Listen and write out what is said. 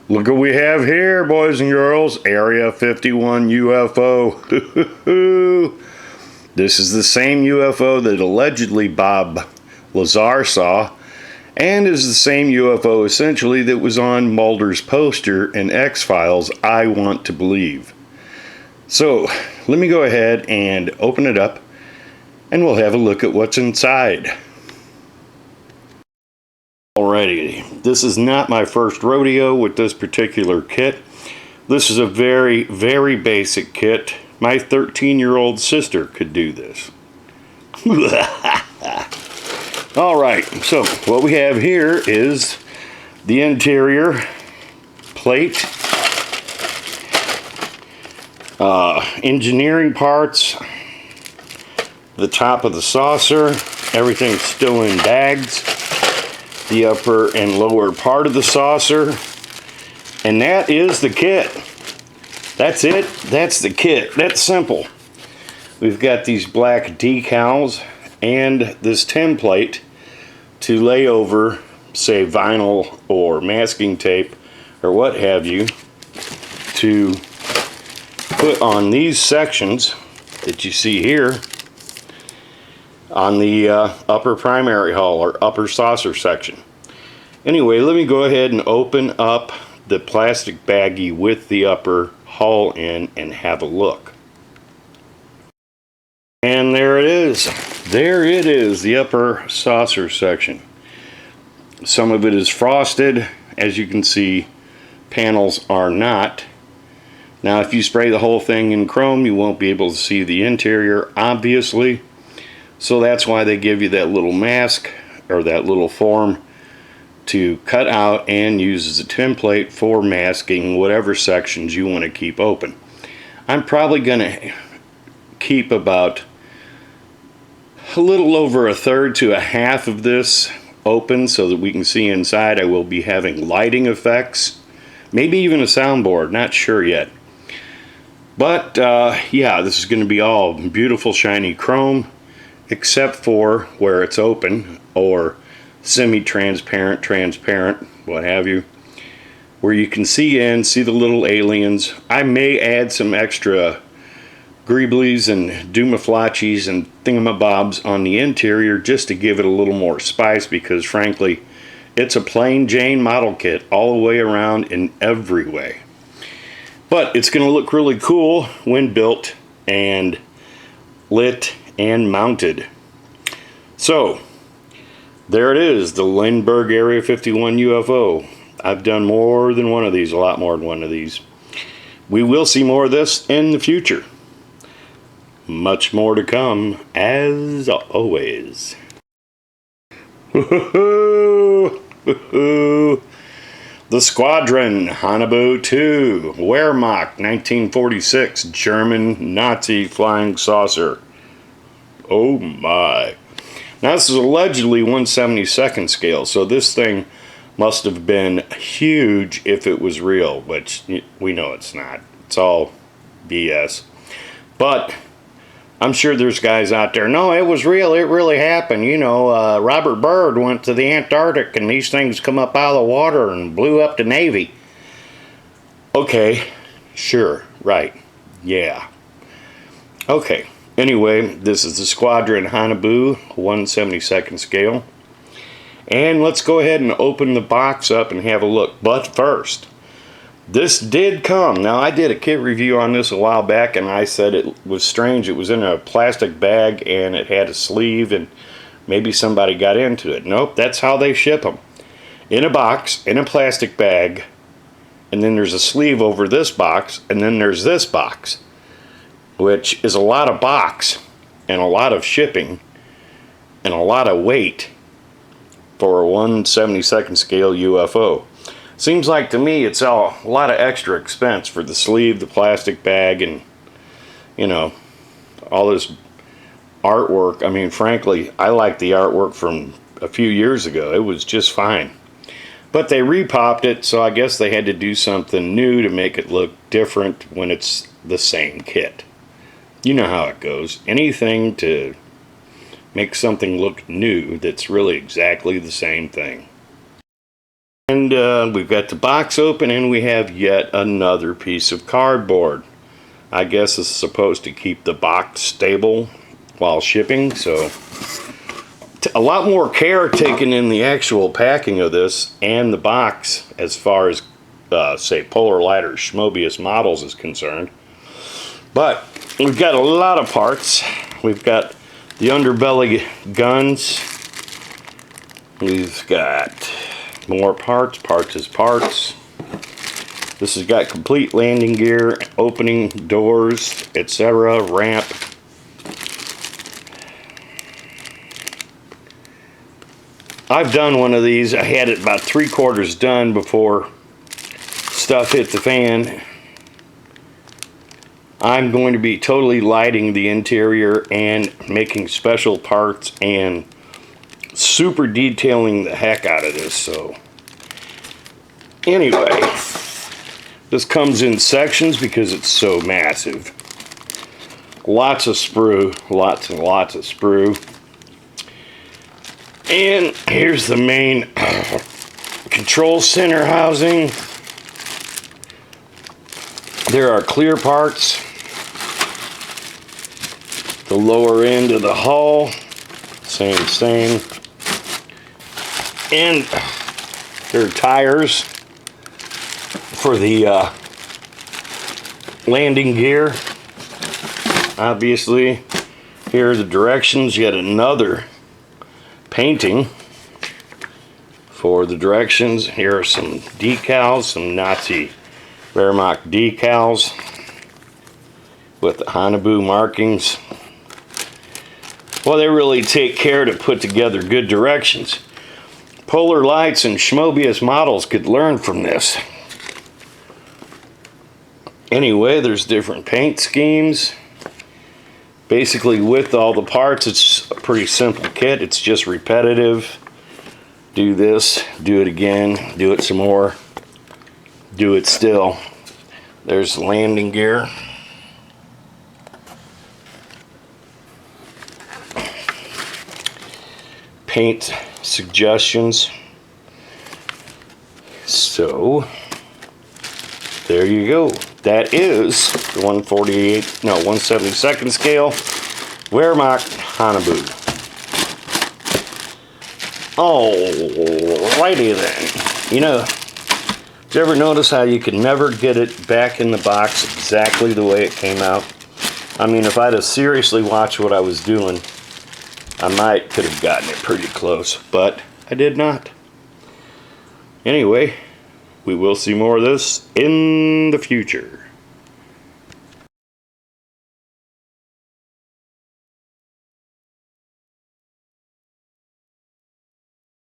Look what we have here, boys and girls. Area 51 UFO. This is the same UFO that allegedly Bob Lazar saw, and is the same UFO essentially that was on Mulder's poster in X-Files, I Want to Believe. So, let me go ahead and open it up, and we'll have a look at what's inside. Alrighty, this is not my first rodeo with this particular kit. This is a very, very basic kit. My 13-year-old sister could do this. Alright, so what we have here is the interior plate, engineering parts, the top of the saucer, everything's still in bags, the upper and lower part of the saucer, and that is the kit. That's it. That's the kit. That's simple. We've got these black decals and this template to lay over, say, vinyl or masking tape or what have you, to put on these sections that you see here on the upper primary hull or upper saucer section. Anyway, let me go ahead and open up the plastic baggie with the upper hull in and have a look. And there it is. There it is, the upper saucer section. Some of it is frosted. As you can see, panels are not. Now, if you spray the whole thing in chrome, you won't be able to see the interior, obviously. So that's why they give you that little mask or that little form to cut out and use as a template for masking whatever sections you want to keep open. I'm probably going to keep about a little over a third to a half of this open so that we can see inside. I will be having lighting effects, maybe even a soundboard, not sure yet. But yeah, this is going to be all beautiful shiny chrome, except for where it's open or semi-transparent, transparent, what have you, where you can see in, see the little aliens. I may add some extra greeblies and doomaflachis and thingamabobs on the interior just to give it a little more spice, because frankly, it's a plain Jane model kit all the way around in every way. But it's going to look really cool when built and lit and mounted. So there it is, the Lindbergh Area 51 UFO. I've done more than one of these, a lot more than one of these. We will see more of this in the future. Much more to come, as always. The Squadron Hanabu 2 Wehrmacht 1946 German Nazi flying saucer. Oh my. Now this is allegedly 1/72nd scale, so this thing must have been huge if it was real, which we know it's not. It's all BS. But I'm sure there's guys out there, no, it was real, it really happened. You know, Robert Byrd went to the Antarctic and these things come up out of the water and blew up the Navy. Okay, sure, right, yeah. Okay. Anyway, this is the Squadron Hanabu 1/72nd scale. And let's go ahead and open the box up and have a look. But first, this did come. Now, I did a kit review on this a while back, and I said it was strange. It was in a plastic bag, and it had a sleeve, and maybe somebody got into it. Nope, that's how they ship them. In a box, in a plastic bag, and then there's a sleeve over this box, and then there's this box, which is a lot of box and a lot of shipping and a lot of weight for a 1/72nd scale UFO. Seems like to me it's a lot of extra expense for the sleeve, the plastic bag, and you know, all this artwork. I mean, frankly, I like the artwork from a few years ago. It was just fine. But they repopped it, so I guess they had to do something new to make it look different when it's the same kit. You know how it goes. Anything to make something look new that's really exactly the same thing. And we've got the box open, and we have yet another piece of cardboard. I guess it's supposed to keep the box stable while shipping, so a lot more care taken in the actual packing of this and the box as far as say Polar Light or Schmobius models is concerned. But we've got a lot of parts. We've got the underbelly guns. We've got more parts. Parts is parts. This has got complete landing gear, opening doors, etc., ramp. I've done one of these. I had it about 3/4 done before stuff hit the fan. I'm going to be totally lighting the interior and making special parts and super detailing the heck out of this. So anyway, this comes in sections because it's so massive. Lots of sprue, lots and lots of sprue. And here's the main control center housing. There are clear parts. The lower end of the hull, same. And there are tires for the landing gear. Obviously, here are the directions. Yet another painting for the directions. Here are some decals, some Nazi Wehrmacht decals with the Hanabu markings. Well, they really take care to put together good directions. Polar Lights and Schmobius models could learn from this. Anyway, there's different paint schemes. Basically, with all the parts, it's a pretty simple kit. It's just repetitive. Do this, do it again, do it some more, do it still. There's the landing gear. Paint suggestions. So, there you go. That is the 172nd scale Wehrmacht Hanabu. Alrighty then. You know, did you ever notice how you can never get it back in the box exactly the way it came out? I mean, if I'd have seriously watched what I was doing, I could have gotten it pretty close, but I did not. Anyway, we will see more of this in the future.